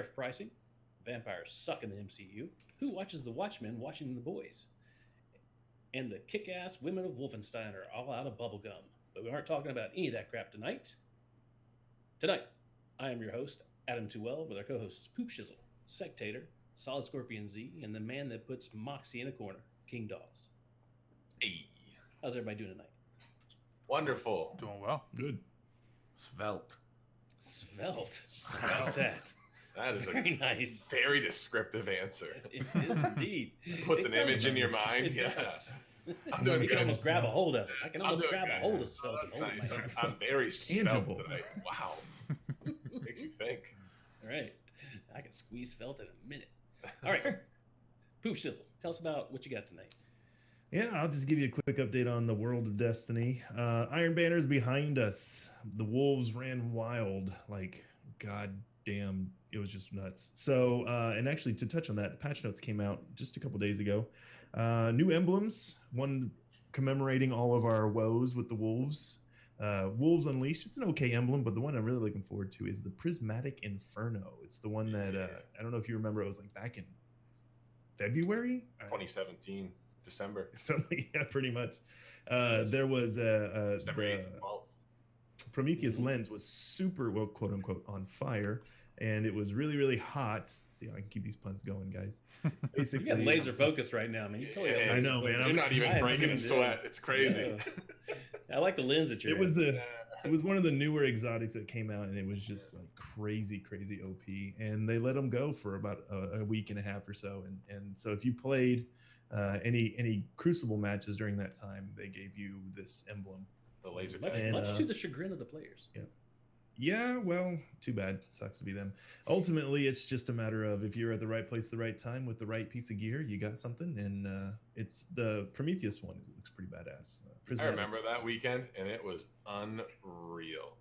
tariff pricing, vampires suck in the MCU, who watches The Watchmen watching the boys, and the kick ass women of Wolfenstein are all out of bubblegum. But we aren't talking about any of that crap tonight. Tonight, I am your host, Adam Tewell, with our co hosts Poop Shizzle, Sectator, Solid Scorpion Z, and the man that puts Moxie in a corner, King Dawes. Hey. How's everybody doing tonight? Wonderful. Doing well. Good. Svelte. Svelte. I like that. That is Very a nice. very descriptive answer. It is indeed. Puts It an image does. in your mind. It Yeah. does. I'm You doing can good. almost grab a hold of it. I can I'm almost doing grab a good. hold of Oh, Svelte. that's and hold nice. my hand. I'm very svelte Tangible. tonight. Wow. Makes you think. All right. I can squeeze Svelte in a minute. All right. Poop Shizzle, tell us about what you got tonight. Yeah, I'll just give you a quick update on the World of Destiny. Iron Banner's behind us. The Wolves ran wild. Like, goddamn, it was just nuts. So, and actually, to touch on that, the patch notes came out just a couple days ago. New emblems, one commemorating all of our woes with the Wolves. Wolves Unleashed, it's an okay emblem, but the one I'm really looking forward to is the Prismatic Inferno. It's the one that, I don't know if you remember, it was like back in February? 2017, December. Something, yeah, pretty much. There was December 8th, the 12th. Prometheus lens was super, well, quote unquote, on fire, and it was really, really hot. See how I can keep these puns going, guys. Basically, You got laser focus right now, man. You totally got Yeah, I laser know, man. focus. You're not I even am breaking a tuned in. sweat. It's crazy. Yeah. I like the lens that you're it was in. it was one of the newer exotics that came out, and it was just like crazy, crazy OP. And they let them go for about a week and a half or so. And so if you played any Crucible matches during that time, they gave you this emblem. The laser much, tag. And, much to the chagrin of the players. Yeah, well, too bad. Sucks to be them. Ultimately, it's just a matter of if you're at the right place, the right time with the right piece of gear, you got something. And it's the Prometheus one. It looks pretty badass. I Prismatic. remember that weekend, and it was unreal.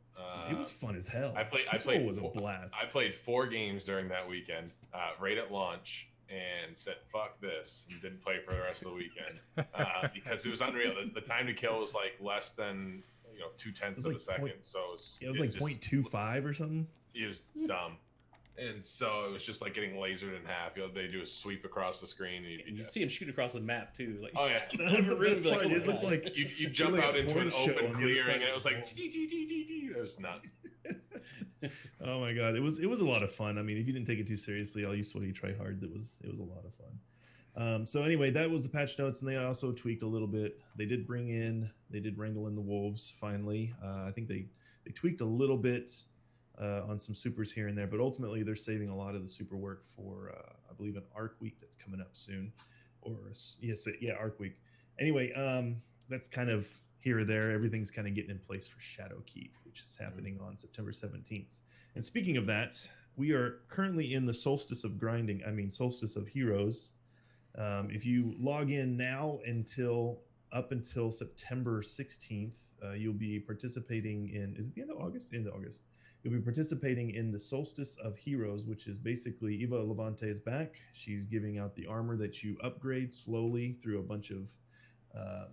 It was fun as hell. I played Crucible was a four- blast. I played 4 games during that weekend, right at launch, and said, fuck this, and didn't play for the rest of the weekend because it was unreal. The time to kill was like less than 0.2 of like a second. point- So It was like 0.25 or something. It was dumb. And so it was just like getting lasered in half. They do a sweep across the screen. And And you see him shoot across the map too. Like, Oh, yeah. That was the Really best like, part. oh my It looked God. like You jump like out a into an porn show open on the other clearing, side and it of was the like, wall. it was nuts. Oh my god, it was a lot of fun. I mean, if you didn't take it too seriously, all you sweaty tryhards, it was a lot of fun. So anyway, that was the patch notes, and they also tweaked a little bit. They did wrangle in the Wolves finally. I think they tweaked a little bit on some supers here and there, but ultimately they're saving a lot of the super work for I believe an Arc Week that's coming up soon, Arc Week. Anyway, that's kind of here or there. Everything's kind of getting in place for Shadowkeep, which is happening on September 17th. And speaking of that, we are currently in the Solstice of Heroes. If you log in now up until September 16th, you'll be participating in, is it the end of August? End of August. You'll be participating in the Solstice of Heroes, which is basically Eva Levante is back. She's giving out the armor that you upgrade slowly through a bunch of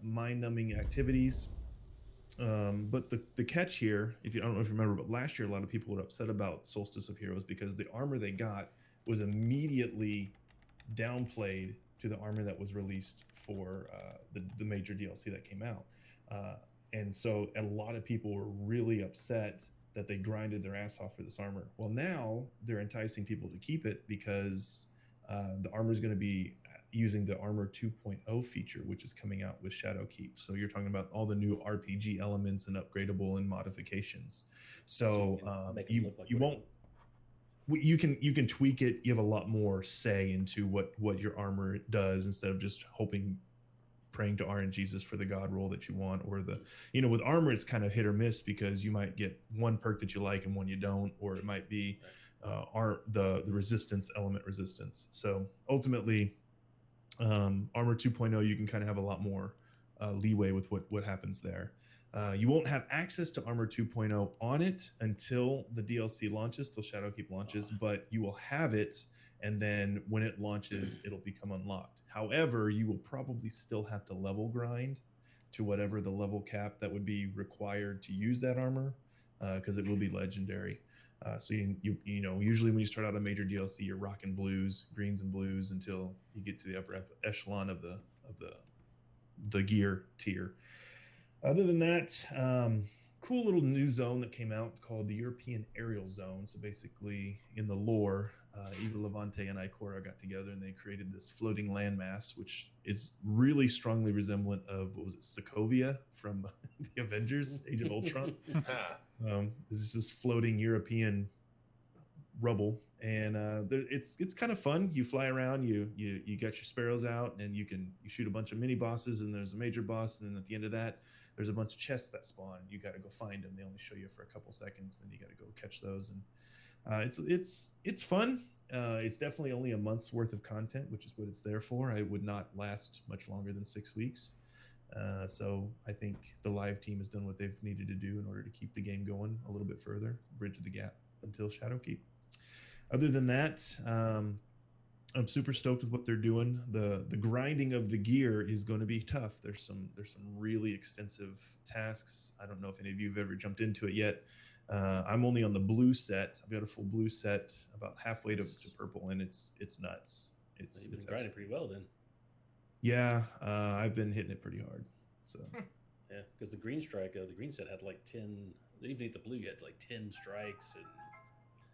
mind-numbing activities. But the catch here, I don't know if you remember, but last year a lot of people were upset about Solstice of Heroes because the armor they got was immediately downplayed to the armor that was released for the major DLC that came out. And so a lot of people were really upset that they grinded their ass off for this armor. Well, now they're enticing people to keep it because the armor is going to be using the Armor 2.0 feature, which is coming out with Shadowkeep. So you're talking about all the new RPG elements and upgradable and modifications. So you can tweak it. You have a lot more say into what your armor does instead of just praying to RNGesus for the god roll that you want, or with armor it's kind of hit or miss because you might get one perk that you like and one you don't, or it might be the resistance element resistance. So ultimately, Armor 2.0, you can kind of have a lot more leeway with what happens there. You won't have access to Armor 2.0 on it until the DLC launches, till Shadowkeep launches, but you will have it, and then when it launches, it'll become unlocked. However, you will probably still have to level grind to whatever the level cap that would be required to use that armor, because it will be legendary. So you know, usually when you start out a major DLC, you're rocking blues, greens and blues until you get to the upper echelon of the gear tier. Other than that, cool little new zone that came out called the European Aerial Zone. So basically, in the lore, Eva Levante and Ikora got together and they created this floating landmass, which is really strongly resemblant of, what was it, Sokovia from the Avengers: Age of Ultron. It's this floating European rubble, and it's kind of fun. You fly around, you get your sparrows out, and you shoot a bunch of mini bosses, and there's a major boss, and then at the end of that, there's a bunch of chests that spawn. You got to go find them. They only show you for a couple seconds, then you got to go catch those, and it's fun. It's definitely only a month's worth of content, which is what it's there for. I would not last much longer than 6 weeks. So I think the live team has done what they've needed to do in order to keep the game going a little bit further, bridge the gap until Shadowkeep. Other than that, I'm super stoked with what they're doing. The grinding of the gear is going to be tough. There's some really extensive tasks. I don't know if any of you have ever jumped into it yet. I'm only on the blue set. I've got a full blue set, about halfway to purple, and it's nuts. It's grinding pretty well then. Yeah, I've been hitting it pretty hard. So yeah, because the green strike, the green set had like 10. Even at the blue, you had like 10 strikes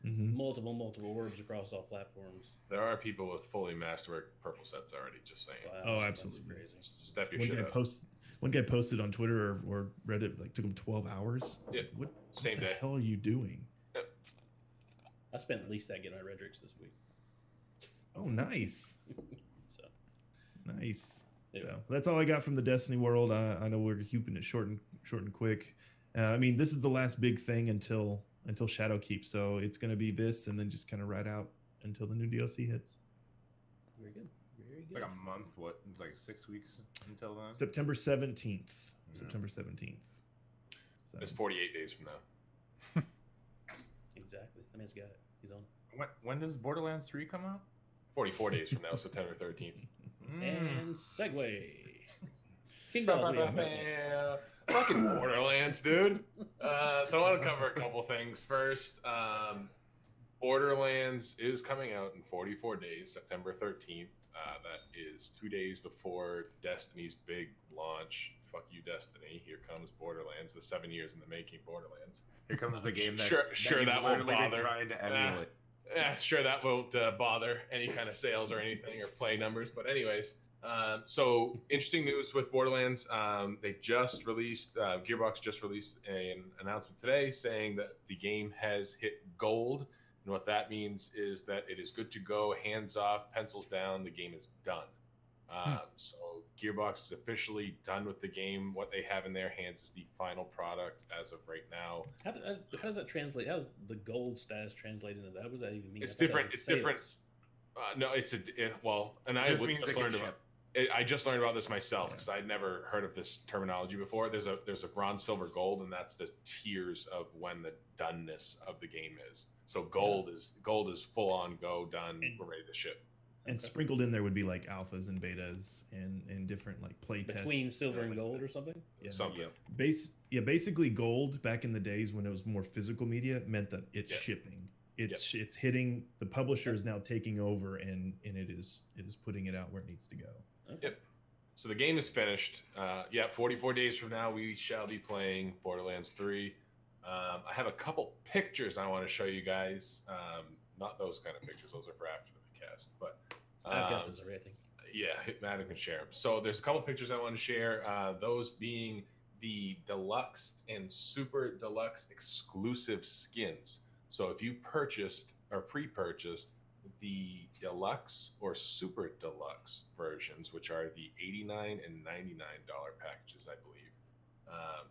and multiple orbs across all platforms. There are people with fully masterwork purple sets already. Just saying. Wow, absolutely crazy. Step your shit up. One guy posted on Twitter or Reddit, like, took him 12 hours. Yeah, like, what same the day. hell are you doing? Yep. I spent at least that getting my Redrix this week. Oh, nice. So nice. Yeah. So that's all I got from the Destiny world. I know we're keeping it short and quick. I mean, this is the last big thing until Shadowkeep. So it's going to be this, and then just kind of ride out until the new DLC hits. Very good. Very good. Like a month. What? It's like 6 weeks until then. September 17th. Yeah. September 17th. So. It's 48 days from now. Exactly. That man's got it. He's on. When does Borderlands 3 come out? 44 days from now, September 13th. And segue. King Bell's Yeah. Fucking Borderlands, dude. So I want to cover a couple things. First, Borderlands is coming out in 44 days, September 13th. That is 2 days before Destiny's big launch. Fuck you, Destiny. Here comes Borderlands, the 7 years in the making Borderlands. Here comes the game that Sure, you've that won't literally been bother. trying to emulate. Yeah, sure, that won't bother any kind of sales or anything or play numbers. But anyways, so interesting news with Borderlands. They just released, Gearbox just released an announcement today saying that the game has hit gold. And what that means is that it is good to go, hands off, pencils down, the game is done. So Gearbox is officially done with the game. What they have in their hands is the final product as of right now. How does that translate? How does the gold status translate into that? What does that even mean? It's different. It's different. No, and I Just means just they learned can about. I just learned about this myself because I'd never heard of this terminology before. There's a bronze, silver, gold, and that's the tiers of when the doneness of the game is. So gold is full on go, done, we're ready to ship. And sprinkled in there would be like alphas and betas and different like play tests. Between silver and like gold that. or something? Yeah. Something. Basically gold back in the days when it was more physical media meant that it's shipping. It's hitting, the publisher is now taking over and it is putting it out where it needs to go. Okay. Yep. So the game is finished. 44 days from now, we shall be playing Borderlands 3. I have a couple pictures I want to show you guys. Not those kind of pictures; those are for after the cast. But I've got those already, I think. yeah, Madden can share them. So there's a couple pictures I want to share. Those being the deluxe and super deluxe exclusive skins. So if you purchased or pre-purchased the deluxe or super deluxe versions, which are the $89 and $99 packages, I believe.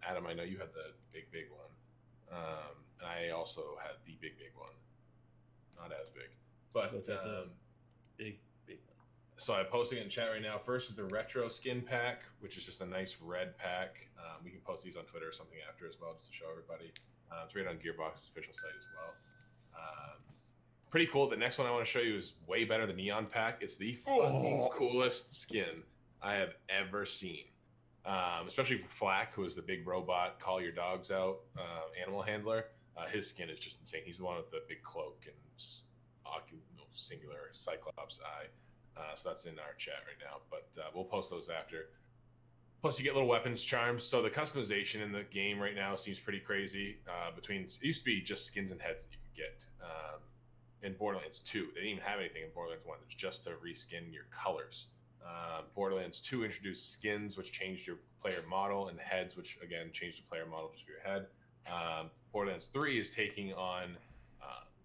Adam, I know you had the big one. And I also had the big one. Not as big. But the big one. so I'm posting it in chat right now. First is the retro skin pack, which is just a nice red pack. We can post these on Twitter or something after as well, just to show everybody. It's right on Gearbox's official site as well. Pretty cool. The next one I want to show you is way better than Neon Pack. It's the fucking coolest skin I have ever seen. Especially for Flack, who is the big robot, call your dogs out animal handler. His skin is just insane. He's the one with the big cloak and singular Cyclops eye. So that's in our chat right now, but we'll post those after. Plus, you get little weapons charms. So the customization in the game right now seems pretty crazy. It used to be just skins and heads that you could get. In Borderlands 2, they didn't even have anything in Borderlands 1. It was just to reskin your colors. Borderlands 2 introduced skins, which changed your player model, and heads, which again changed the player model just for your head. Borderlands 3 is taking on.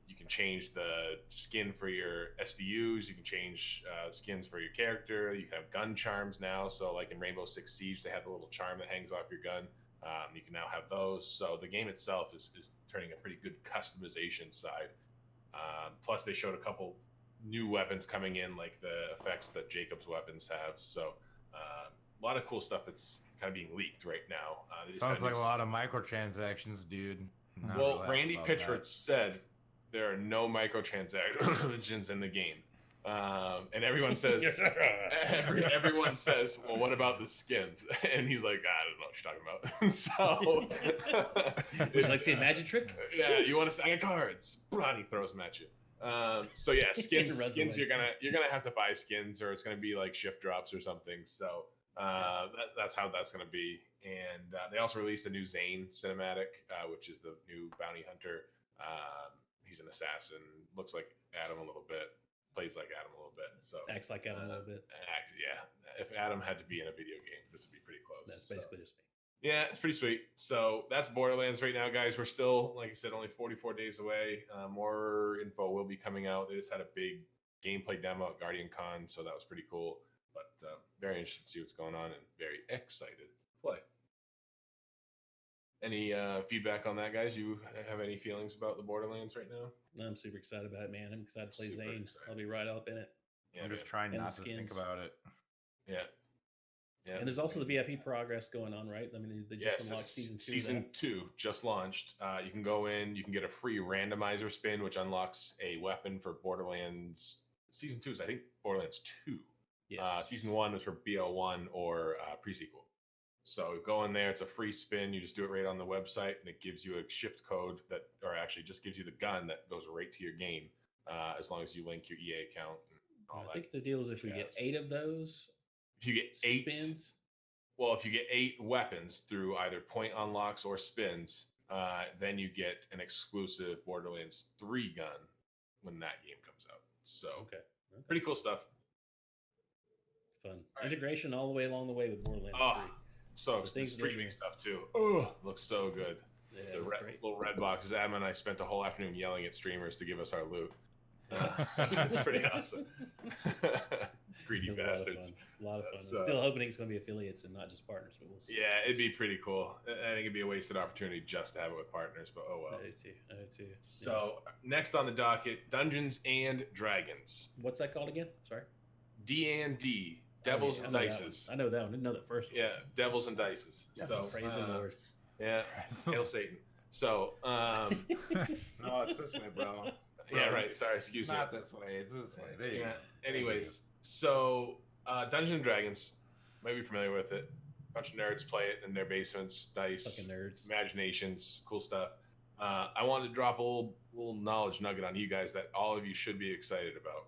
You can change the skin for your SDUs. You can change skins for your character. You can have gun charms now. So, like in Rainbow Six Siege, they have the little charm that hangs off your gun. You can now have those. So the game itself is turning a pretty good customization side. Plus, they showed a couple new weapons coming in, like the effects that Jacob's weapons have. So a lot of cool stuff that's kind of being leaked right now. Sounds like a lot of microtransactions, dude. Not Well, really Randy about Pitchford that. said there are no microtransactions in the game, and everyone says everyone says, well, what about the skins? And he's like, I don't know what you're talking about. So Would you like to see a magic trick? yeah, you want to? I got cards. And he throws them at you. So yeah, skins. Runs Skins. away. You're gonna have to buy skins, or it's gonna be like shift drops or something. So that's how that's gonna be. And they also released a new Zane cinematic, which is the new bounty hunter. He's an assassin. Looks like Adam a little bit. Plays like Adam a little bit. So Acts like Adam a little bit. yeah. If Adam had to be in a video game, this would be pretty close. That's So. basically just me. Yeah, it's pretty sweet. So that's Borderlands right now, guys. We're still, like I said, only 44 days away. More info will be coming out. They just had a big gameplay demo at Guardian Con, so that was pretty cool. But very interested to see what's going on and very excited to play. Any feedback on that, guys? You have any feelings about the Borderlands right now? I'm super excited about it, man. I'm excited to play Super Zane. excited. I'll be right up in it. Yeah, I'm just man. trying And not to think skins. about it. Yeah. Yeah. And there's also the VIP progress going on, right? I mean, they just unlocked it's season 2. Season 2 just launched. You can go in, you can get a free randomizer spin, which unlocks a weapon for Borderlands. Season 2 is, I think, Borderlands 2. Yes. Season 1 is for BO1 or pre-sequel. So go in there, it's a free spin. You just do it right on the website, and it gives you a shift code that, or actually just gives you the gun that goes right to your game, as long as you link your EA account and all I that. think the deal is if we get jazz. 8 of those If you get 8 spins, well, if you get 8 weapons through either point unlocks or spins, then you get an exclusive Borderlands 3 gun when that game comes out. So okay. pretty cool stuff. Fun. right. Integration all the way along the way with Borderlands Oh, 3. so The the things streaming that- stuff too. Oh, looks so good. Yeah, The that's red, great. little red boxes. Adam and I spent the whole afternoon yelling at streamers to give us our loot. It's pretty awesome. Greedy It was bastards. A lot of fun. So- I'm still hoping it's going to be affiliates and not just partners, but we'll see. Yeah, it'd be pretty cool. I think it'd be a wasted opportunity just to have it with partners, but oh well. I do too. I do too. So next on the docket, Dungeons and Dragons, What's that called again? Sorry. D&D, Devils Oh, yeah, and I know that one. Dices. I know that one. Didn't know that first one. Yeah, Devils and Dices. So Praise the Lord. Yeah, hail Satan. So No, it's this way, bro. yeah, right. Sorry, excuse It's me. not this way. It's this way. There you Yeah. go. Anyways, so Dungeons and Dragons, might be familiar with it. A bunch of nerds play it in their basements, dice, Fucking nerds. imaginations, cool stuff. I wanted to drop a little knowledge nugget on you guys that all of you should be excited about.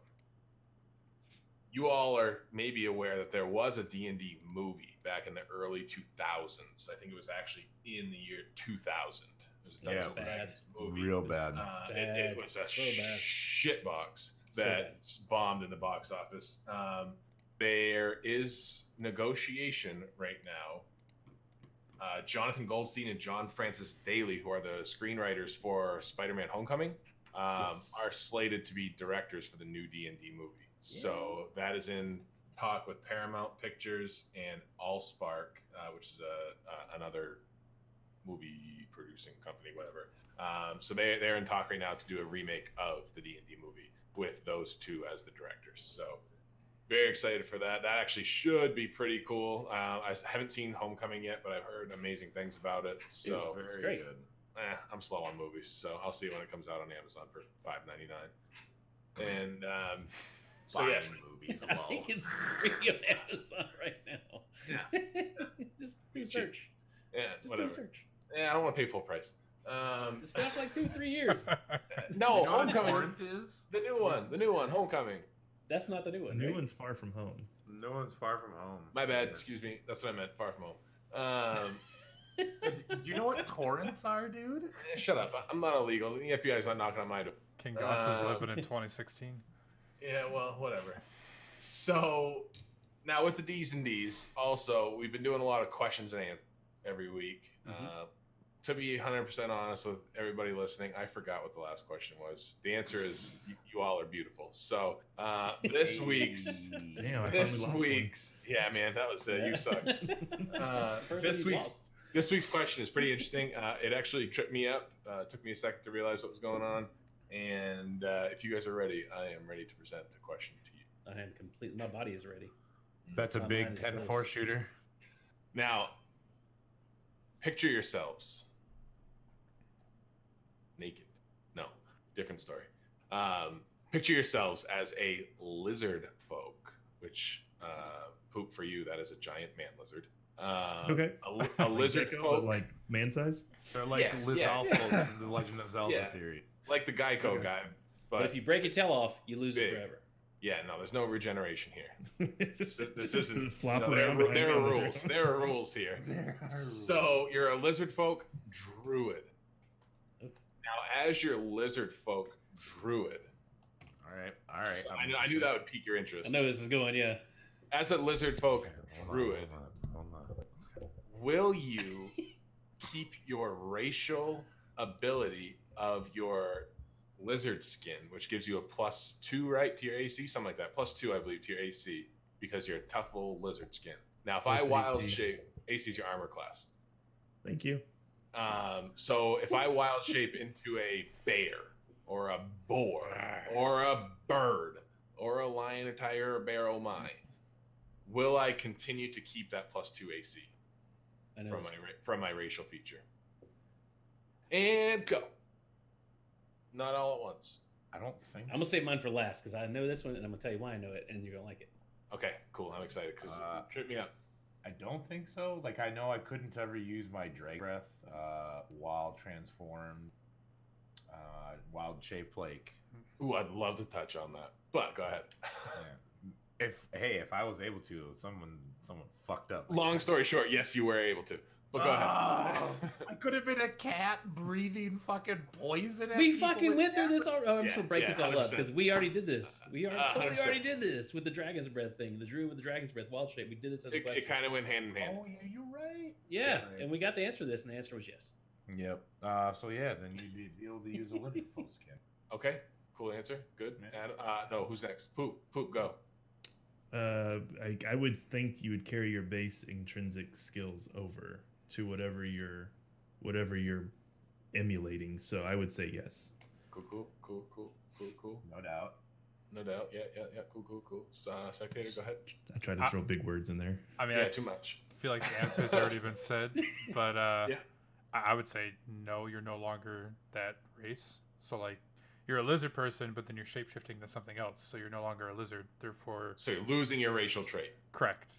You all are maybe aware that there was a D&D movie back in the early 2000s. I think it was actually in the year 2000. It was a Dungeons and bad. Dragons movie. Real bad. It was a So bad. shit box So that bombed in the box office. There is negotiation right now. Jonathan Goldstein and John Francis Daly, who are the screenwriters for Spider-Man: Homecoming, Yes. are slated to be directors for the new D&D movie. So that is in talk with Paramount Pictures and Allspark, which is another movie producing company, whatever. So they're in talk right now to do a remake of the D&D movie with those two as the directors. So very excited for that. That actually should be pretty cool. I haven't seen Homecoming yet, but I've heard amazing things about it. So It was very great. good. I'm slow on movies, so I'll see it when it comes out on Amazon for $5.99. And so Buying yes, movies. I Well, think it's free on Amazon right now. Just do a Cheap. search. yeah, Just whatever. do a search. Yeah, I don't want to pay full price. It's been up like 2-3 years. No, You know what Homecoming. Torrent is? The new one, Homecoming. That's not the new The one. new right? one's Far From Home. No one's far from home. My bad. Excuse me. That's what I meant. Far from home. Do you know what torrents are, dude? Shut up. I'm not illegal. The FBI's not knocking on my door. King Goss is living in 2016. Yeah, well, whatever. So now with the D's and D's, also we've been doing a lot of questions and answers every week. Mhm. To be 100% honest with everybody listening, I forgot what the last question was. The answer is you all are beautiful. So this week's Damn, I this finally lost week's yeah, man, that was it. You suck. First This one you week's lost. this week's question is pretty interesting. It actually tripped me up. Took me a second to realize what was going on. And if you guys are ready, I am ready to present the question to you. I am complete. My body is ready. That's a My big mind is 10-4 closed. shooter. Now, picture yourselves naked. No, different story. Picture yourselves as a lizard folk, which poop for you, that is a giant man lizard. Okay. A lizard Gecko, folk, but like man size. They're like Yeah, Liz yeah. Alpha in the Legend of Zelda Yeah. series. like the Geico Okay. guy. But if you break your tail off, you lose Big. it forever. Yeah, no, there's no regeneration here. This isn't. flop no, around. there behind are you. rules. There are rules here. So you're a lizard folk druid. Now, as your lizard folk druid, All right. so I knew that would pique your I interest. know this is going. Yeah. As a lizard folk Okay, druid, hold on. will you keep your racial ability of your lizard skin, which gives you a +2, right, to your AC, something like that, +2, I believe, to your AC, because you're a tough little lizard skin. Now, if I What's wild AC? shape, AC is your armor class. Thank you. So if I wild shape into a bear or a boar or a bird or a lion, a tiger, or a bear, oh my, will I continue to keep that +2 AC I know. from this- from my racial feature? And go. Not all at once. I don't think. I'm gonna save mine for last because I know this one, and I'm gonna tell you why I know it, and you're gonna like it. Okay, cool. I'm excited because Uh, it tripped me up. I don't think so. Like I know I couldn't ever use my drag breath while transformed, wild shape like. Ooh, I'd love to touch on that, but go ahead. Yeah. If I was able to, someone fucked up. Long story short, yes, you were able to, but go ahead. I could have been a cat breathing fucking poison. At We people fucking with went through that. this. I'm just Yeah, gonna break yeah, this all up 100%. because we already did this. We totally 100%. already did this with the dragon's breath thing. The druid with the dragon's breath, wild shape. We did this as a It question. kind of went hand in hand. Oh yeah, you're right. Yeah, Right. and we got the answer to this, and the answer was yes. Yep. So yeah, then you'd be able to use a lizard folk skin. Okay, cool answer. Good. Yeah. No, who's next? Poop, go. I would think you would carry your base intrinsic skills over to whatever you're emulating. So I would say yes. Cool. No doubt. No doubt. Yeah. Cool. Spectator, go ahead. I tried to throw big words in there. I mean, Yeah, I too much. feel like the answer's already been said, but Yeah. I would say no, you're no longer that race. So like, you're a lizard person, but then you're shapeshifting to something else, so you're no longer a lizard. Therefore, So you're losing your racial trait. correct.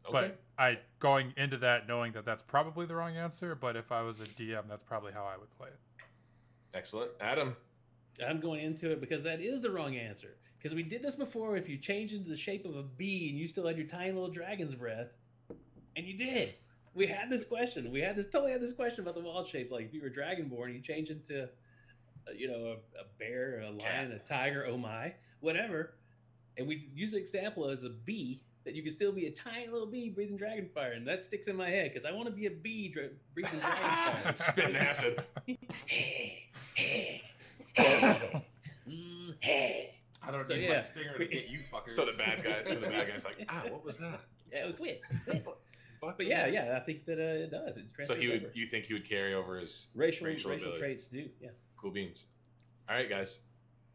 Okay. But I going into that knowing that that's probably the wrong answer. But if I was a DM, that's probably how I would play it. Excellent. Adam. I'm going into it because that is the wrong answer. Because we did this before. If you change into the shape of a bee and you still had your tiny little dragon's breath, and you did. We had this question. Totally had this question about the wild shape. Like if you were dragonborn, you change into, a bear, a lion, a tiger. Oh my, whatever. And we use the example as a bee that you can still be a tiny little bee breathing dragon fire, and that sticks in my head because I want to be a bee breathing dragon fire. Spitting acid. I don't So, need yeah. my stinger to get you fuckers. So the bad guy's like, what was that? Yeah, quit. Fuck But yeah, I think that it does. It So transfers over. you think he would carry over his racial ability. traits do. Yeah. Cool beans. All right, guys.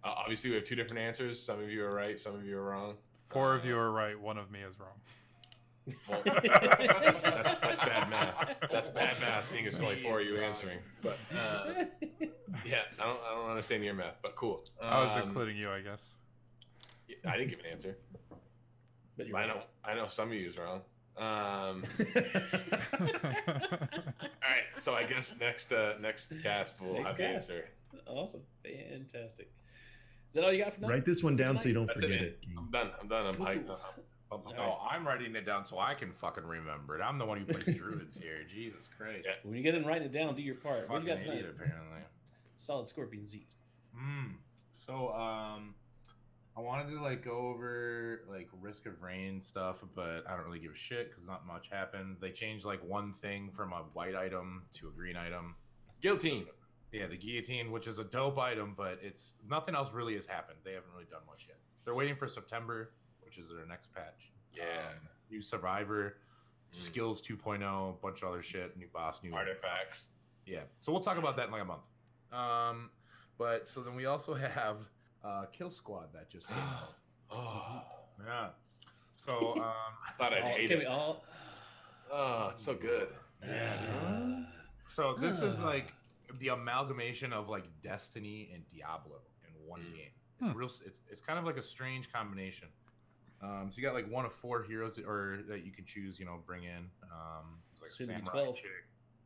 Obviously, we have two different answers. Some of you are right. Some of you are wrong. 4 of you are right. 1 of me is wrong. Well, that's bad math. That's bad math, seeing it's only 4 of you answering. But yeah, I don't understand your math, but cool. I was including you, I guess. I didn't give an answer. But you're I right. know some of you is wrong. All right, So I guess next cast we'll Next have cast. the answer. Awesome. Fantastic. Is that all you got for now? Write this one down so you don't That's forget it. it. I'm done. I'm Cool. hyped. All No, right. I'm writing it down so I can fucking remember it. I'm the one who plays druids here. Jesus Christ. Yeah. When you get in writing it down, do your part. What do Fucking you got tonight? idiot, apparently. Solid Scorpion Z. So, I wanted to like go over like Risk of Rain stuff, but I don't really give a shit because not much happened. They changed like one thing from a white item to a green item. Guillotine. Yeah, the guillotine, which is a dope item, but it's nothing else really has happened. They haven't really done much yet. They're waiting for September, which is their next patch. Yeah. New Survivor, Mm. Skills 2.0, bunch of other shit, new boss, new Artifacts. Yeah, so we'll talk about that in like a month. But so then we also have Kill Squad that just came out. Oh, Yeah. So I thought I'd All- hate can it. we all? Oh, it's so good. yeah, dude. So this is like the amalgamation of like Destiny and Diablo in one game. It's real. It's kind of like a strange combination. So you got like one of 4 heroes or that you can choose. You know, bring in. It's like Soon a to be samurai 12. chick.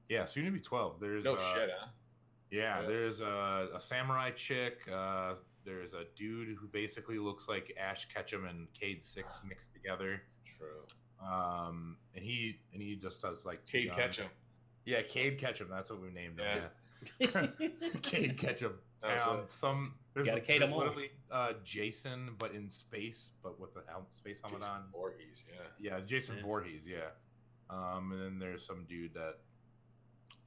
Yeah, soon to be 12. There's No shit, huh? Yeah, Yeah. there's a samurai chick. There's a dude who basically looks like Ash Ketchum and Cade Six mixed together. True. And he just does like two Cade guns. Ketchum. Yeah, Cade Ketchum. That's what we named him. Yeah. Yeah. Cade Ketchum. Absolutely. There's Gotta Cade 'em all. literally Jason, but in space, but with the space helmet on. Voorhees, yeah. Yeah, Jason Yeah. Voorhees. Yeah. And then there's some dude that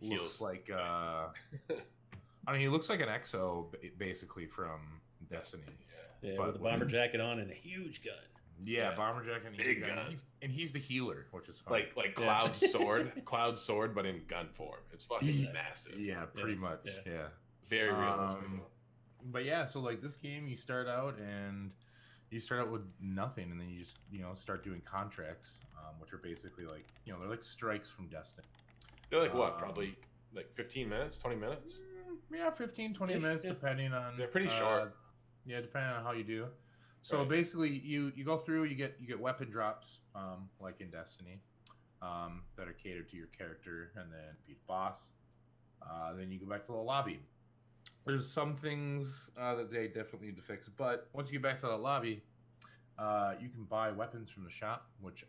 looks Heals. like I mean, he looks like an Exo basically from Destiny. Yeah, But with a bomber jacket on and a huge gun. Yeah, Yeah. bomber jacket. And Big he's, gun. and he's the healer, which is fun. Like Yeah. Cloud Sword, Cloud Sword, but in gun form. It's fucking Yeah. massive. yeah, pretty Yeah, much. yeah. Yeah. Very realistic. But yeah, so like this game, you start out with nothing, and then you just start doing contracts, which are basically like they're like strikes from Destiny. They're like what? um, Probably like 15 minutes, 20 minutes. Yeah, 15, 20 Ish, minutes, yeah. depending on. They're pretty short. Yeah, depending on how you do. So Right. basically, you go through, you get weapon drops, like in Destiny, that are catered to your character, and then beat the boss. Then you go back to the lobby. There's some things that they definitely need to fix, but once you get back to the lobby, you can buy weapons from the shop, which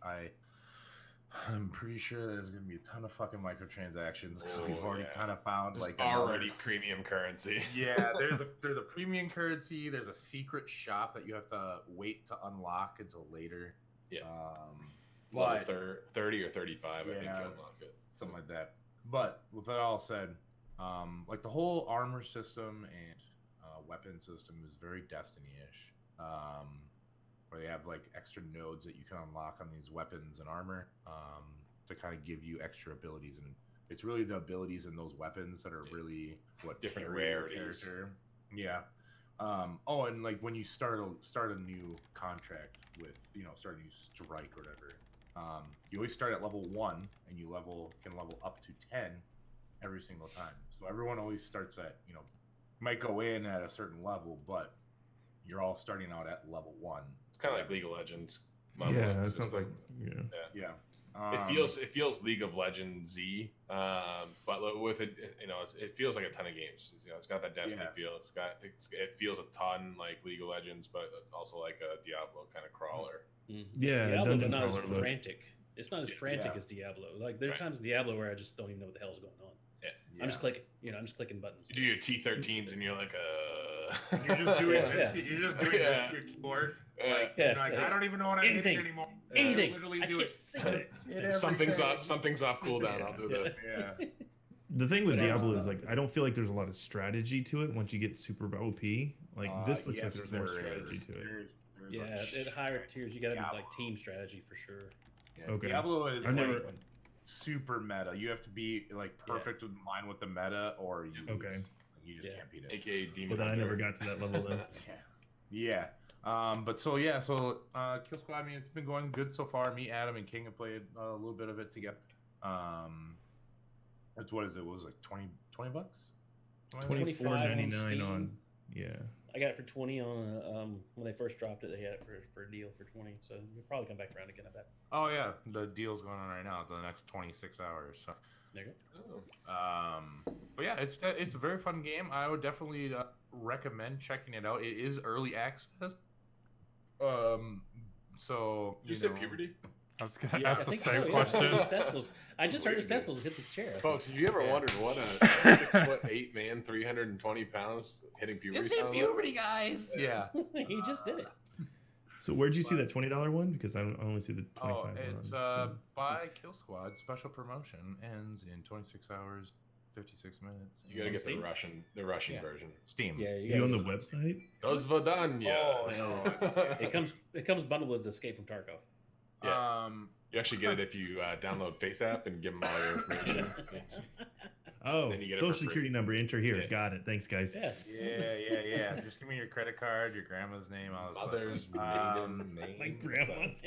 I'm pretty sure there's going to be a ton of fucking microtransactions because we've Oh, already yeah. kind of found There's like already another- premium currency. Yeah, there's a premium currency. There's a secret shop that you have to wait to unlock until later. Yeah. But Level 30 or 35, I think Yeah. you unlock it. something like that. But with that all said, like the whole armor system and weapon system is very Destiny-ish. Where they have like extra nodes that you can unlock on these weapons and armor to kind of give you extra abilities, and it's really the abilities in those weapons that are really what Different carry your rarities. character. Yeah. Oh, and like when you start a new contract with start a new strike or whatever, you always start at level 1 and you can level up to 10 every single time. So everyone always starts at might go in at a certain level, but you're all starting out at level 1. It's kind of like League of Legends. Yeah, Monolith that sounds like system. yeah. Yeah. It feels League of Legends Z, but with it, it feels like a ton of games. It's got that Destiny Yeah. feel. It feels a ton like League of Legends, but it's also like a Diablo kind of crawler. Yeah, Diablo, but dungeon not as crawler, but- frantic. It's not as frantic Yeah. as Diablo. Like there's Right. times in Diablo where I just don't even know what the hell's going on. I'm just clicking. I'm just clicking buttons. You do your T13s and you're like, You're just doing Yeah. this. You're just doing Yeah. this to your keyboard. Yeah. Like, Yeah. you're like, I don't even know what I'm Anything. hitting anymore. Anything. I literally I do can't it. see Hit it. something's everything. off. Something's off cooldown. I'll do this. Yeah. The thing with But, Diablo is like I don't feel like there's a lot of strategy to it once you get super OP. Like this looks like Yes, there's more there strategy is. to it. There's Yeah, a at higher tiers, you got to do Diablo. like team strategy for sure. Yeah, Okay. Diablo is I've like never. super meta. You have to be like perfect in line with the meta, or you Okay. lose. You just Yeah. can't beat it. AKA Demon. Well, then I never Hunter. got to that level then. Yeah. But so Kill Squad. I mean, it's been going good so far. Me, Adam, and King have played a little bit of it together. That's what is it? What was it, like $20 bucks? $24.99 Steam. on. Yeah. I got it for 20 on when they first dropped it. They had it for a deal for 20, so you'll probably come back around again. I bet. Oh yeah, the deal's going on right now. The next 26 hours. So. There you go. But yeah, it's a very fun game. I would definitely recommend checking it out. It is early access. So Did you say puberty? I was gonna Yeah, ask I the think same so, yeah. question. His testicles. I just heard his Wait a minute. testicles hit the chair. Folks, have you ever Yeah. wondered what a 6'8" man, 320 pounds hitting puberty sounds like? guys. Yeah. He just did it. So where'd you see that $20 one? Because I only see the 25 Oh, one. it's on Steam. by Kill Squad. Special promotion ends in 26 hours, 56 minutes. You gotta get Steam? the Russian Yeah. version. Steam. Yeah, You on the gotta- website? Dos Vadanya. Oh, no. It comes bundled with Escape from Tarkov. Yeah. You actually get it if you download Face App and give them all your information. It's- Oh, Then you get it social for free. security number. Enter here. Yeah. Got it. Thanks, guys. Yeah. Yeah. Just give me your credit card, your grandma's name, all this Mother's stuff. maiden name. My grandma's.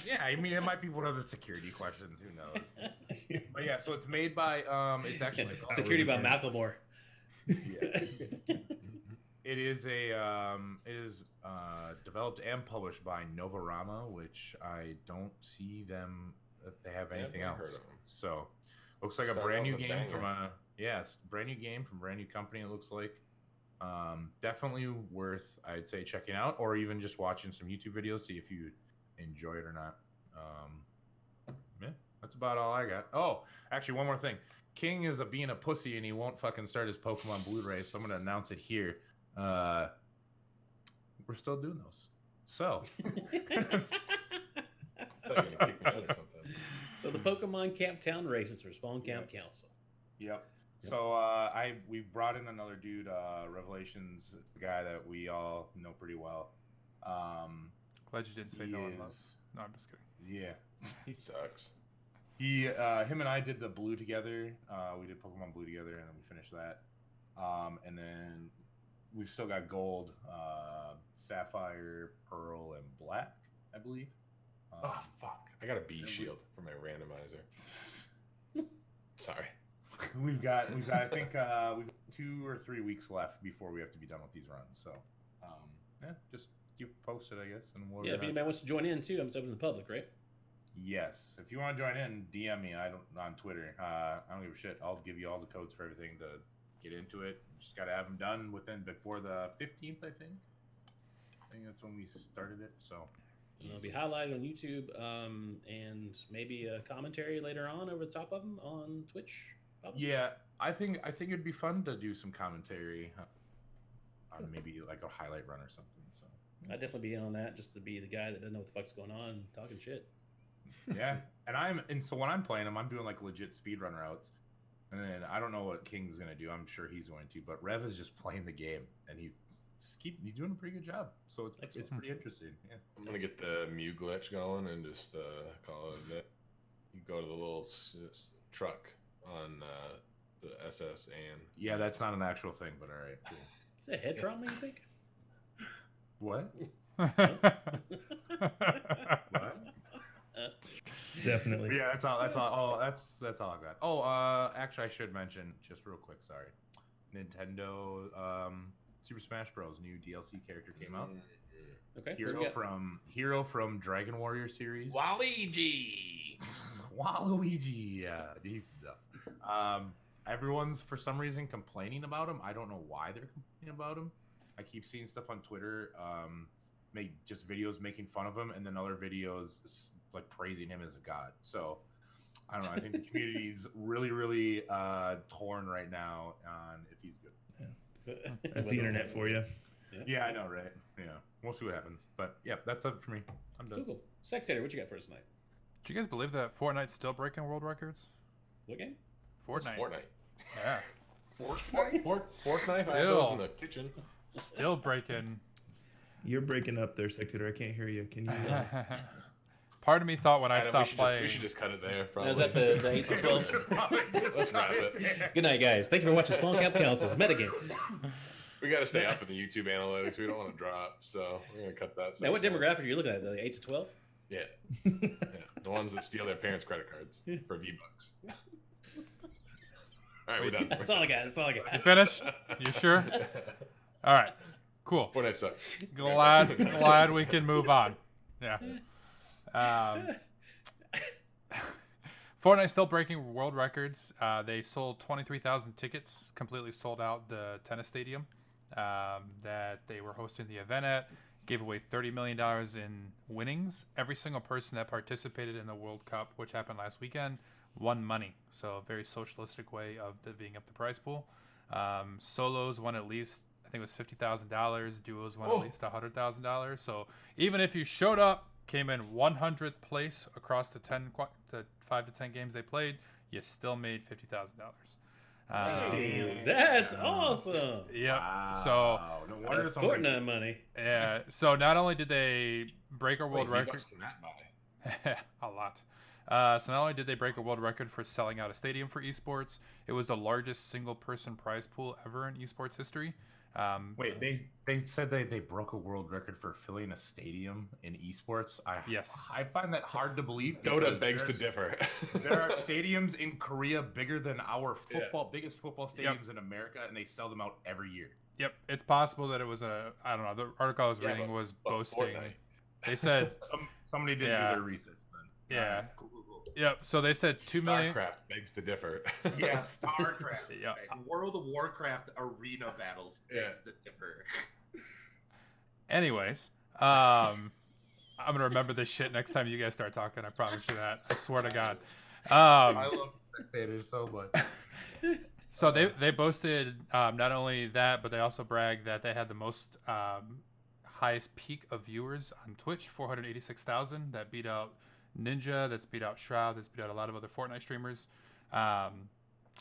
Yeah, I mean, it might be one of the security questions. Who knows? But yeah, so it's made by it's actually Security by Macklemore. It is developed and published by Novarama, which I don't see them. They have anything Never else. heard of 'em. So looks like a Started brand out new with a game from banger. brand new game from a brand new company. It looks like definitely worth, I'd say, checking out, or even just watching some YouTube videos, see if you enjoy it or not. Yeah, that's about all I got. Oh, actually, one more thing. King is being a pussy and he won't fucking start his Pokemon Blu-ray, so I'm gonna announce it here. We're still doing those. So I thought you were gonna kick me out or something. So the Pokemon Camp Town races for Spawn Camp Council. Yep. Yep. So we brought in another dude, Revelations, the guy that we all know pretty well. Glad you didn't say He no one loves. is- No, I'm just kidding. Yeah. He sucks. Him and I did the Blue together. We did Pokemon Blue together, and then we finished that. And then we've still got Gold, Sapphire, Pearl, and Black, I believe. Oh fuck! I got a B shield for my randomizer. Sorry. We've got I think we've 2 or 3 weeks left before we have to be done with these runs. So yeah, just keep posted, I guess. And we'll Yeah, if anybody wants to join in too, I'm open to the public, right? Yes, if you want to join in, DM me. I don't on Twitter. I don't give a shit. I'll give you all the codes for everything to get into it. Just got to have them done before the 15th, I think. I think that's when we started it. So And it'll be highlighted on YouTube, and maybe a commentary later on over the top of them on Twitch. Probably. yeah, I think it'd be fun to do some commentary on maybe like a highlight run or something. So I'd definitely be in on that, just to be the guy that doesn't know what the fuck's going on and talking shit. yeah, and so when I'm playing them, I'm doing like legit speedrun routes. And then I don't know what King's gonna do. I'm sure he's going to, but Rev is just playing the game, and he's doing a pretty good job. So it's Excellent. pretty interesting. Yeah. I'm gonna get the Mew glitch going and just call it a day. You go to the little truck on the SS and Yeah, that's not an actual thing, but all right. Cool. Is it head trauma, you think? What? What? Definitely. Yeah, that's all. That's all. Oh, that's all I got. Oh, actually, I should mention just real quick. Sorry, Nintendo Super Smash Bros. New DLC character came out. Okay. what do we Hero from Dragon Warrior series. Waluigi. Waluigi. Everyone's for some reason complaining about him. I don't know why they're complaining about him. I keep seeing stuff on Twitter, make just videos making fun of him, and then other videos like praising him as a god. So I don't know. I think the community's really torn right now on if he's good. That's the internet for you. Yeah, I know, right? Yeah, we'll see what happens. But yeah, that's it for me. I'm done. Cool. Secretary, what you got for us tonight? Do you guys believe that Fortnite's still breaking world records? What game? Fortnite. Fortnite. Yeah. Fortnite. I have Still. those in the kitchen. Still breaking. You're breaking up there, Secretary. I can't hear you. Can you? Part of me thought when I Adam, stopped we playing. should just cut it there. Now, Probably. is that the 8 to 12? Let's wrap it. Good night, guys. Thank you for watching Spawn Camp Council's Metagame. We got to stay up in the YouTube analytics. We don't want to drop, so we're gonna cut that. Now, what section out. demographic are you looking at? The 8 to 12? Yeah. Yeah, the ones that steal their parents' credit cards for V-Bucks. All right, we're done. That's all I got. That's all I got. You finished? You sure? All right. Cool. Fortnite sucks. Glad we can move on. Yeah. Fortnite still breaking world records. They sold 23,000 tickets, completely sold out the tennis stadium that they were hosting the event at. Gave away $30 million in winnings. Every single person that participated in the World Cup, which happened last weekend, won money. So a very socialistic way of divvying up the prize pool. Solos won at least, I think it was $50,000. Duos won at least $100,000. So even if you showed up, came in 100th place across the 5 to 10 games they played, you still made $50,000. Dude, that's awesome. Yep. Wow. So no wonder That's it's only- Fortnite money. yeah. So not only did they break a world Wait, record, V-Bucks can that buy? a lot. So not only did they break a world record for selling out a stadium for esports, it was the largest single person prize pool ever in esports history. Wait, they said they broke a world record for filling a stadium in esports. Yes. I find that hard to believe. Dota because begs to differ. There are stadiums in Korea bigger than our biggest football stadiums in America, and they sell them out every year. Yep, it's possible that it was I don't know. The article I was Yeah, reading was boasting. Fortnite. They said, Somebody did Yeah. do their research. Then. Yeah. Cool. yep. So they said 2 million. StarCraft begs to differ. Yeah, StarCraft. Yeah. Right. World of Warcraft arena battles begs to differ. Anyways, I'm gonna remember this shit next time you guys start talking. I promise you that. I swear to God. I love spectators so much. So they boasted not only that, but they also bragged that they had the most highest peak of viewers on Twitch, 486,000. That beat out Ninja. That's beat out Shroud. That's beat out a lot of other Fortnite streamers.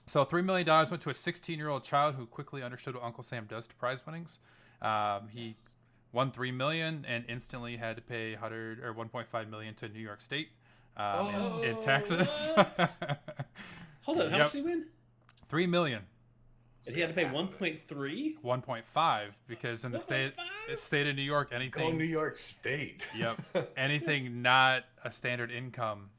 So $3 million went to a 16-year-old child who quickly understood what Uncle Sam does to prize winnings. He won $3 million and instantly had to pay 1.5 million to New York State in taxes. Hold on, how Yep. much did he win? $3 million. And he had to pay 1.3. 1.5 because in the state of New York, Go New anything York State. Yep. anything not a standard income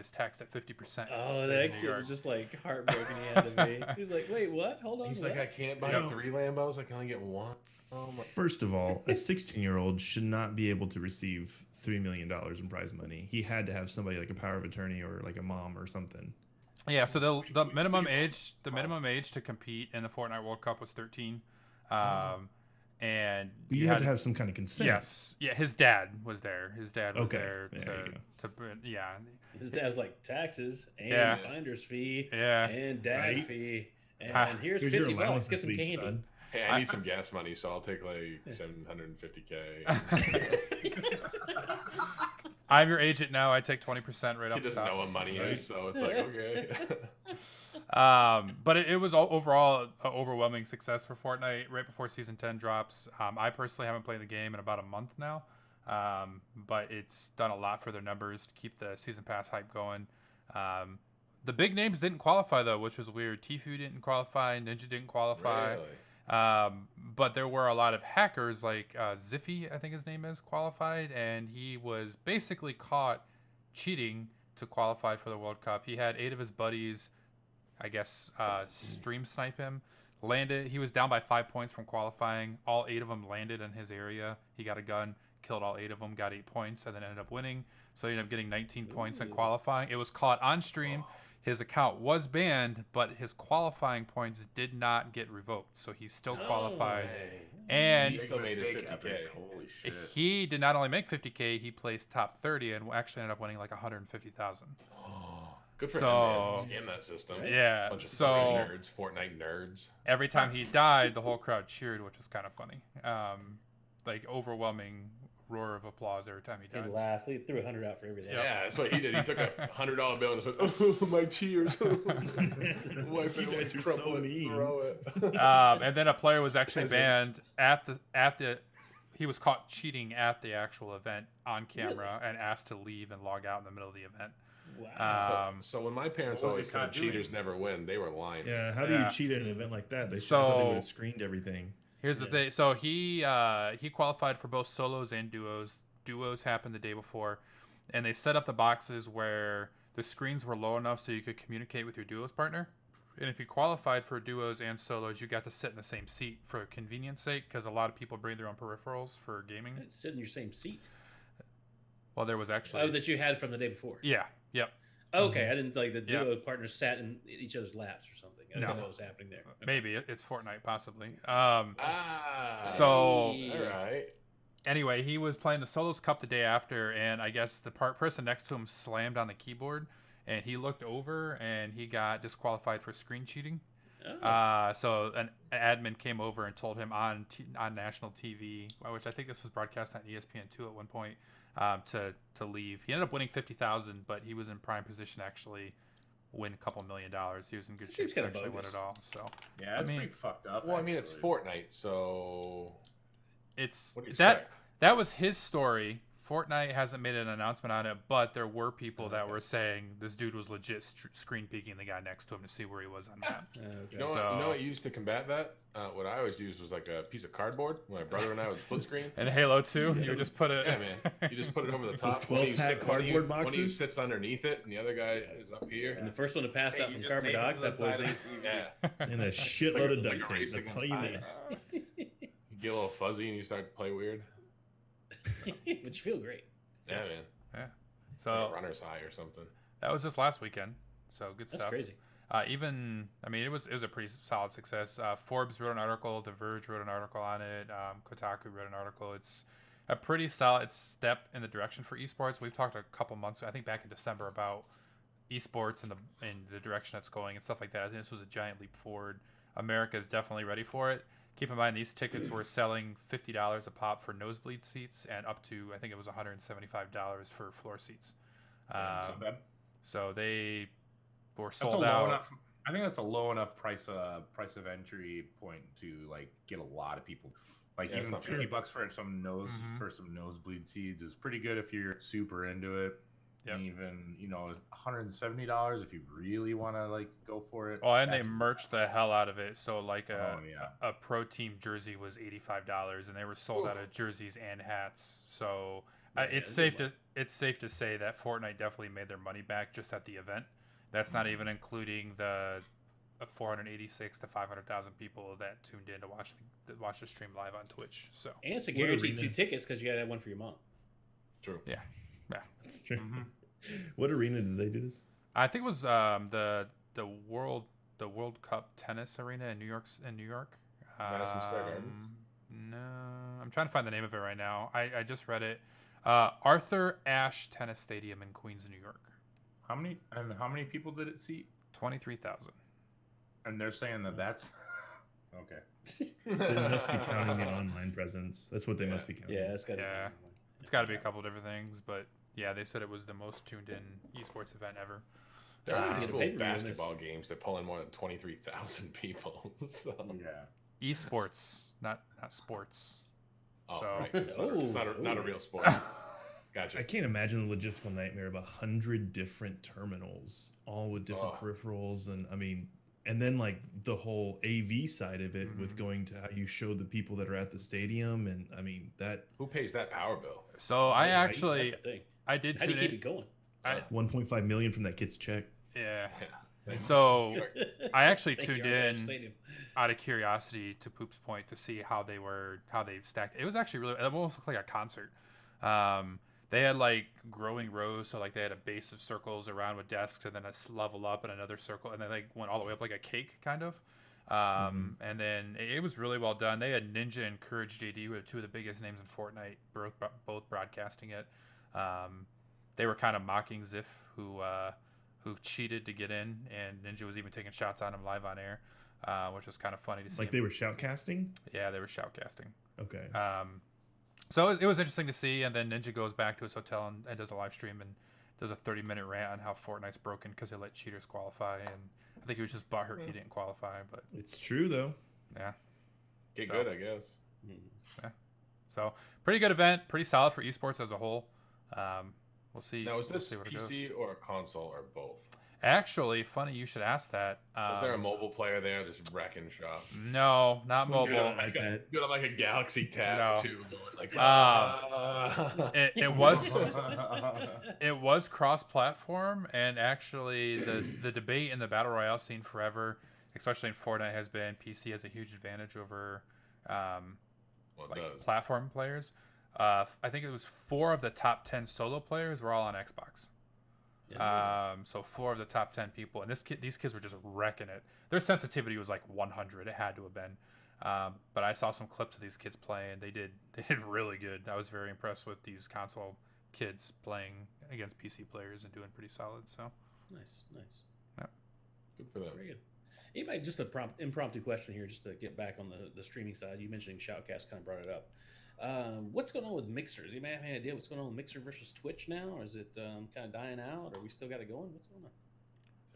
is taxed at 50%. in the state Oh, of that New kid York. was just like heartbroken. He had to be. He's like, wait, what? Hold on. He's what? like, I can't buy Yeah. 3 Lambos. I can only get 1. Oh my. First of all, a 16-year-old should not be able to receive $3 million in prize money. He had to have somebody like a power of attorney or like a mom or something. Yeah, so the minimum age to compete in the Fortnite World Cup was 13, and You had to have some kind of consent. Yes, yeah, his dad was there. His dad was Okay, there there you go. yeah, His dad's like taxes and Yeah. finder's fee yeah. and dad Right. fee. And Ah, here's Here's 50 your bucks. allowance Get this some week, candy. son. Hey, I need some gas money, so I'll take like 750K. I'm your agent now. I take 20% right He off the doesn't top. know what money is, so it's like, okay. But it was overall an overwhelming success for Fortnite right before Season 10 drops. I personally haven't played the game in about a month now, but it's done a lot for their numbers to keep the Season Pass hype going. The big names didn't qualify, though, which was weird. Tfue didn't qualify. Ninja didn't qualify. Really? But there were a lot of hackers, like Ziffy, I think his name is, qualified, and he was basically caught cheating to qualify for the World Cup. He had 8 of his buddies, I guess, stream snipe him. Landed. He was down by 5 points from qualifying. All 8 of them landed in his area. He got a gun, killed all 8 of them, got 8 points, and then ended up winning. So he ended up getting 19 points in Ooh. qualifying. It was caught on stream. His account was banned, but his qualifying points did not get revoked, so he still qualified. No way. And He still made his Mistake 50K. epic. Holy shit. he did not only make 50K, he placed top 30 and actually ended up winning like 150,000. Good for So- him, man. Scam that system. Yeah, Bunch of so Fortnite nerds. every time he died, the whole crowd cheered, which was kind of funny. Like overwhelming roar of applause every time he He died. laughed. He threw 100 out for everything. Yep. Yeah, that's what he did. He took a $100 bill and said, "Oh, my tears." Wipe You it, guys are crumple so it, mean. throw it. And then a player was actually Peasants. banned at the. He was caught cheating at the actual event on camera and asked to leave and log out in the middle of the event. Wow. So when my parents What was always he said caught doing? cheaters never win, they were lying. Yeah, how do Yeah. you cheat at an event like that? They So- would have screened everything. Here's the Yeah. thing. So he qualified for both solos and duos. Duos happened the day before, and they set up the boxes where the screens were low enough so you could communicate with your duos partner. And if you qualified for duos and solos, you got to sit in the same seat for convenience sake, because a lot of people bring their own peripherals for gaming. Sit in your same seat. Well, there was actually. Oh, that you had from the day before. Yeah. Yep. Okay, I didn't like the Yeah. duo partners sat in each other's laps or something. I No. don't know what was happening there. Maybe it's Fortnite, possibly. So, So- all right. Anyway, he was playing the Solos Cup the day after, and I guess the person next to him slammed on the keyboard, and he looked over and he got disqualified for screen cheating. Oh. So an admin came over and told him on national TV, which I think this was broadcast on ESPN2 at one point, to leave. He ended up winning $50,000, but he was in prime position to actually win a couple $1 million. He was in good That shape seems to kinda actually win bogus. it all. So Yeah, it's I mean- pretty fucked up. Well, I mean, it's actually. Fortnite, so it's what do you that. expect? That was his story. Fortnite hasn't made an announcement on it, but there were people that were saying this dude was legit screen peeking the guy next to him to see where he was on the map. Okay. You know, what, you know what you used to combat that? What I always used was like a piece of cardboard. My brother and I would split screen. And Halo 2, you would just put it. Yeah, man. You just put it over the top. 12-pack One of you cardboard sits underneath it, and the other guy is up here. And the first one to pass Hey, out you from just carbon tape it to dioxide the side of poisoning. the TV. Yeah. And a It's shitload of like duct a tape. race That's against all you time. need. You get a little fuzzy, and you start to play weird. But you feel great. Yeah, man. Like So a runner's high or something. that was just last weekend. So good That's stuff. crazy. It was a pretty solid success. Forbes wrote an article, The Verge wrote an article on it, Kotaku wrote an article. It's a pretty solid step in the direction for esports. We've talked a couple months, I think back in December, about esports and the direction it's going and stuff like that. I think this was a giant leap forward. America is definitely ready for it. Keep in mind these tickets were selling $50 a pop for nosebleed seats and up to, I think it was $175 for floor seats. It's not bad. So they were That's a sold low out. enough. I think that's a low enough price of entry point to like get a lot of people. Like Yeah, it's even not $50 bad. for some Mhm. nosebleed seats is pretty good if you're super into it. Yep. And even $170 if you really want to like go for it. Oh, and they That's- merged the hell out of it. So like Oh yeah. a pro team jersey was $85, and they were sold out of jerseys and hats. So Yeah, it's safe to say that Fortnite definitely made their money back just at the event. That's not even including the 486 to 500,000 people that tuned in to watch the stream live on Twitch. So And it's a What guaranteed arena? 2 tickets because you got to have one for your mom. True. That's true. Mhm. What arena did they do this? I think it was the World Cup tennis arena in New York. Madison Square Garden? No, I'm trying to find the name of it right now. I just read it. Arthur Ashe Tennis Stadium in Queens, New York. How many people did it seat? 23,000. And they're saying that that's okay. They must be counting the online presence. That's what they must be counting. Yeah, it's got to Yeah. It's got to be a couple different things, but yeah, they said it was the most tuned in esports event ever. There are Ah, high get a school pay-per-view in this. basketball games that pull in more than 23,000 people. So. Yeah. Esports, not sports. Oh, So- right. It's not a Oh. real sport. Gotcha. I can't imagine the logistical nightmare of 100 different terminals, all with different Oh. peripherals, and then like the whole AV side of it with Mhm. going to how you show the people that are at the stadium, and I mean that Who pays that power bill? So I Right, actually, That's the thing. I did How do tune you keep in. it going? 1.5 million from that kid's check. Yeah. Yeah. So I actually Thank you, tuned Arthur Ashe in Stadium. out of curiosity to Poop's point to see how they stacked. It was actually really, it almost looked like a concert. They had like growing rows, so like they had a base of circles around with desks, and then a level up and another circle, and then they went all the way up like a cake kind of. And then it was really well done. They had Ninja and Courage JD, who are two of the biggest names in Fortnite, both broadcasting it. They were kind of mocking Ziff, who cheated to get in, and Ninja was even taking shots on him live on air, which was kind of funny to see. Like they were shoutcasting. Yeah, they were shoutcasting. Okay. So it was interesting to see, and then Ninja goes back to his hotel and does a live stream and does a 30-minute rant on how Fortnite's broken because they let cheaters qualify, and I think he was just butthurt he didn't qualify, but It's true though. yeah. Get So- good, I guess. Mhm. So pretty good event, pretty solid for esports as a whole. We'll see. Now, is we'll this see what it PC or a console or both? Actually, funny you should ask that. Was there a mobile player there just wrecking shop? No, not Someone Good mobile. on, like a, good on like a Galaxy Tab No. too, going like It was cross-platform, and actually the debate in the battle royale scene forever, especially in Fortnite, has been PC has a huge advantage over Well, it does. platform players. I think it was 4 of the top 10 solo players were all on Xbox. So 4 of the top 10 people, and these kids were just wrecking it. Their sensitivity was like 100. It had to have been. But I saw some clips of these kids playing. They did really good. I was very impressed with these console kids playing against PC players and doing pretty solid. So Nice. yeah. Good for them. Very good. Anybody, just a impromptu question here, just to get back on the streaming side. You mentioning Shoutcast kind of brought it up. What's going on with Mixers? You may have any idea what's going on with Mixer versus Twitch now, or is it kind of dying out, or we still got it going? What's going on?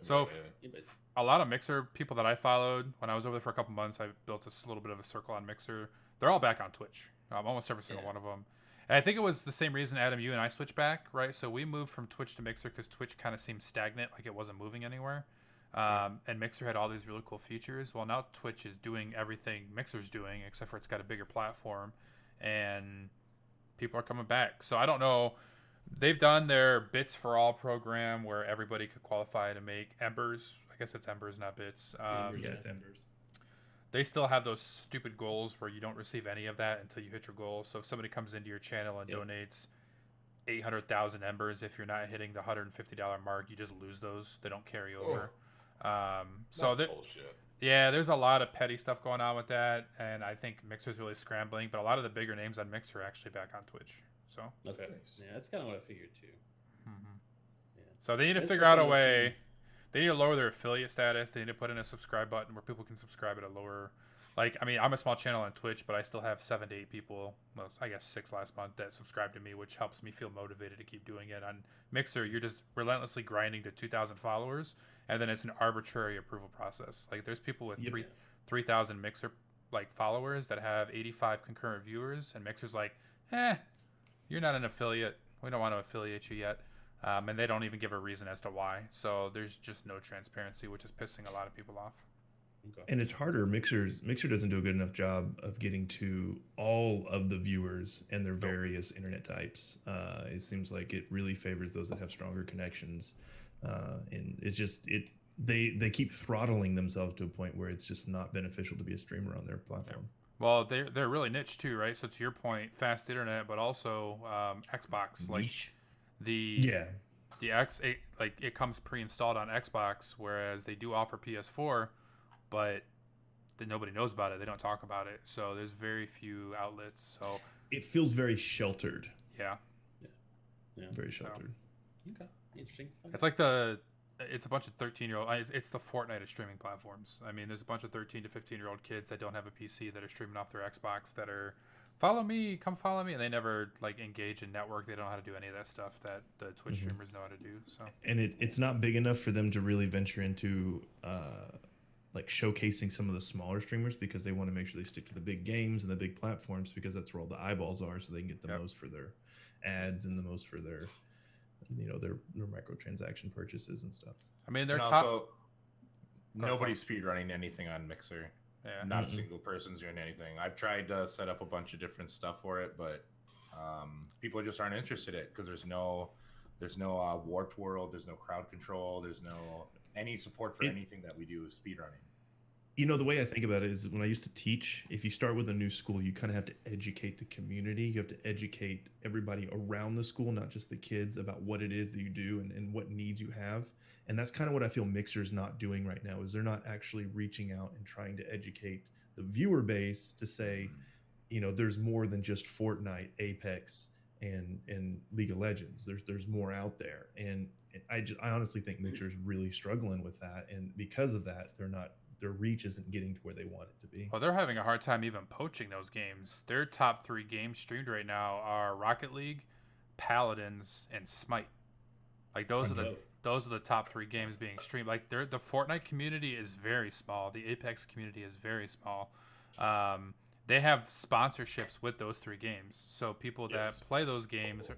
So Anybody? a lot of Mixer people that I followed when I was over there for a couple months, I built a little bit of a circle on Mixer. They're all back on Twitch. Almost every single one of them. And I think it was the same reason, Adam, you and I switched back, right? So we moved from Twitch to Mixer because Twitch kind of seemed stagnant, like it wasn't moving anywhere. And Mixer had all these really cool features. Well, now Twitch is doing everything Mixer's doing, except for it's got a bigger platform, and people are coming back. So I don't know. They've done their Bits for All program where everybody could qualify to make Embers. I guess it's Embers, not Bits. Yeah, it's Embers. They still have those stupid goals where you don't receive any of that until you hit your goal. So if somebody comes into your channel and donates 800,000 Embers, if you're not hitting the $150 mark, you just lose those. They don't carry over. So bullshit. yeah, there's a lot of petty stuff going on with that, and I think Mixer's really scrambling. But a lot of the bigger names on Mixer are actually back on Twitch. So Okay. Nice. Yeah, that's kind of what I figured too. Yeah. so they need to It's figure out a definitely way. They need to lower their affiliate status. They need to put in a subscribe button where people can subscribe at a lower. Like, I mean, I'm a small channel on Twitch, but I still have 7 to 8 people, well, I guess 6 last month, that subscribe to me, which helps me feel motivated to keep doing it. On Mixer, you're just relentlessly grinding to 2,000 followers, and then it's an arbitrary approval process. Like, there's people with 3,000 Mixer like followers that have 85 concurrent viewers, and Mixer's like, you're not an affiliate. We don't want to affiliate you yet. And they don't even give a reason as to why. So there's just no transparency, which is pissing a lot of people off. Okay. And it's harder. Mixer doesn't do a good enough job of getting to all of the viewers and their various internet types. It seems like it really favors those that have stronger connections, and it's just they keep throttling themselves to a point where it's just not beneficial to be a streamer on their platform. Well, they're really niche too, right? So to your point, fast internet, but also Xbox, like the X8, like it comes pre-installed on Xbox, whereas they do offer PS4. But nobody knows about it. They don't talk about it. So there's very few outlets. So it feels very sheltered. Yeah. Very sheltered. Okay. Interesting. It's like it's a bunch of 13-year-old. It's the Fortnite of streaming platforms. I mean, there's a bunch of 13 to 15-year-old kids that don't have a PC that are streaming off their Xbox that are follow me, come follow me, and they never like engage in network. They don't know how to do any of that stuff that the Twitch streamers know how to do. So and it's not big enough for them to really venture into like showcasing some of the smaller streamers because they want to make sure they stick to the big games and the big platforms because that's where all the eyeballs are, so they can get the most for their ads and the most for their their microtransaction purchases and stuff. I mean, they're And top. also, nobody's speedrunning anything on Mixer. Yeah. Not a single person's doing anything. I've tried to set up a bunch of different stuff for it, but people just aren't interested in it because there's no warped world, there's no crowd control, there's no any support for anything that we do is speedrunning. The way I think about it is when I used to teach, if you start with a new school, you kind of have to educate the community. You have to educate everybody around the school, not just the kids, about what it is that you do and what needs you have. And that's kind of what I feel Mixer's not doing right now, is they're not actually reaching out and trying to educate the viewer base to say, there's more than just Fortnite, Apex, and League of Legends. There's more out there. And I honestly think Mixer's really struggling with that. And because of that, their reach isn't getting to where they want it to be. Well, they're having a hard time even poaching those games. Their top 3 games streamed right now are Rocket League, Paladins, and Smite. Like those are the top 3 games being streamed. Like the Fortnite community is very small. The Apex community is very small. They have sponsorships with those 3 games, so people that play those games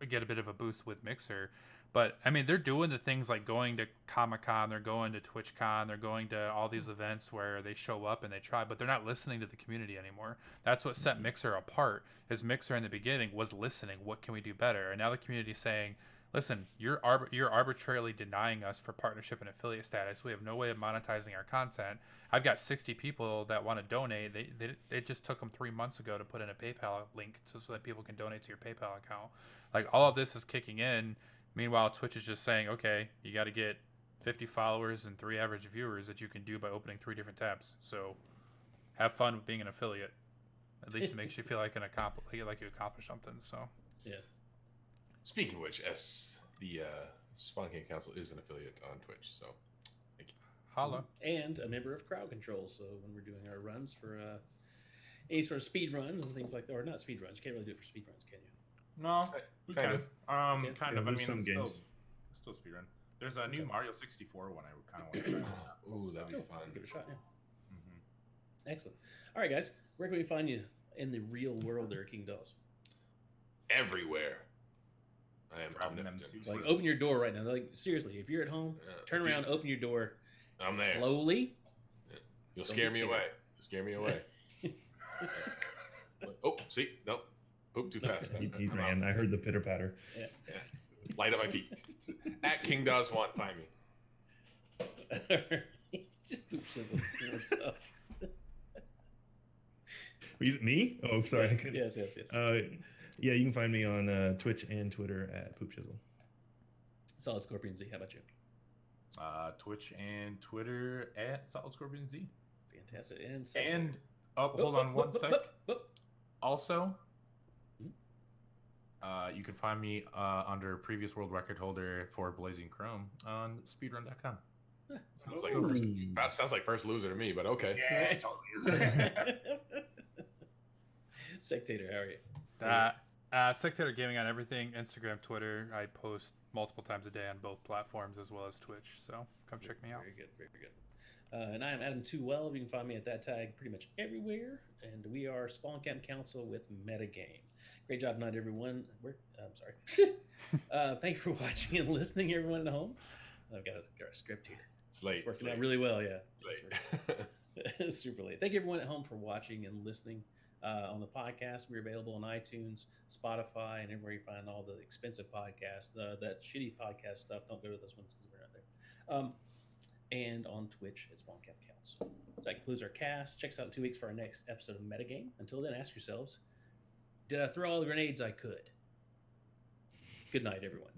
get a bit of a boost with Mixer. But I mean, they're doing the things like going to Comic-Con, they're going to TwitchCon, they're going to all these events where they show up and they try, but they're not listening to the community anymore. That's what set Mixer apart. Is Mixer in the beginning was listening. What can we do better? And now the community is saying, listen, you're arbitrarily denying us for partnership and affiliate status. We have no way of monetizing our content. I've got 60 people that want to donate. They just took them 3 months ago to put in a PayPal link so that people can donate to your PayPal account. Like, all of this is kicking in. Meanwhile, Twitch is just saying, okay, you got to get 50 followers and 3 average viewers that you can do by opening 3 different tabs. So have fun with being an affiliate. At least it makes you feel like you accomplished something. So Yeah. Speaking of which, the Spawn King Council is an affiliate on Twitch, so thank you. holla. And a member of Crowd Control. So when we're doing our runs for any sort of speed runs and things like that, or not speed runs, you can't really do it for speed runs, can you? No, we Kind can. of. Yeah. Kind Yeah, of. I there's mean, some it's games. still speedrun. There's a new Mario 64 one I kind of want to try. Ooh, that'd be Cool. fun. Give it a shot, yeah. Mhm. Excellent. All right, guys. Where can we find you in the real world there, King Dolls? Everywhere. I am Dropping them omnipotent. suits. Like, open your door right now. Like, seriously, if you're at home, turn If you- around, open your door I'm there. slowly. You'll Don't scare be me scared. away. You'll scare me away. Oh, see? Nope. Poop too fast. He I'm out. ran. I heard the pitter patter. Light up my feet. At King Does Want, find me. What's up? Me? Oh, sorry. I couldn't- Yes. Yeah, you can find me on Twitch and Twitter at Poop Chisel. Solid Scorpion Z. How about you? Twitch and Twitter at Solid Scorpion Z. Fantastic. And Hold on one sec. Whoop. Also, Hmm? you can find me under previous world record holder for Blazing Chrome on speedrun.com. Sounds like first loser to me, but okay. Yeah, it totally is. Sectator, how are you? Sectator Gaming on everything, Instagram, Twitter. I post multiple times a day on both platforms as well as Twitch. So come check me out. Very good, very good. And I am Adam 212. You can find me at that tag pretty much everywhere. And we are Spawn Camp Council with Metagame. Great job tonight, everyone. I'm sorry. Thank you for watching and listening, everyone at home. I've got a script here. It's late. It's working out really well, yeah. late. It's super late. Thank you, everyone at home, for watching and listening. On the podcast, we're available on iTunes, Spotify, and everywhere you find all the expensive podcasts. That shitty podcast stuff, don't go to those ones because we're not there. And on Twitch at Spawn Camp Council. So that concludes our cast. Check us out in 2 weeks for our next episode of Metagame. Until then, ask yourselves, did I throw all the grenades I could? Good night, everyone.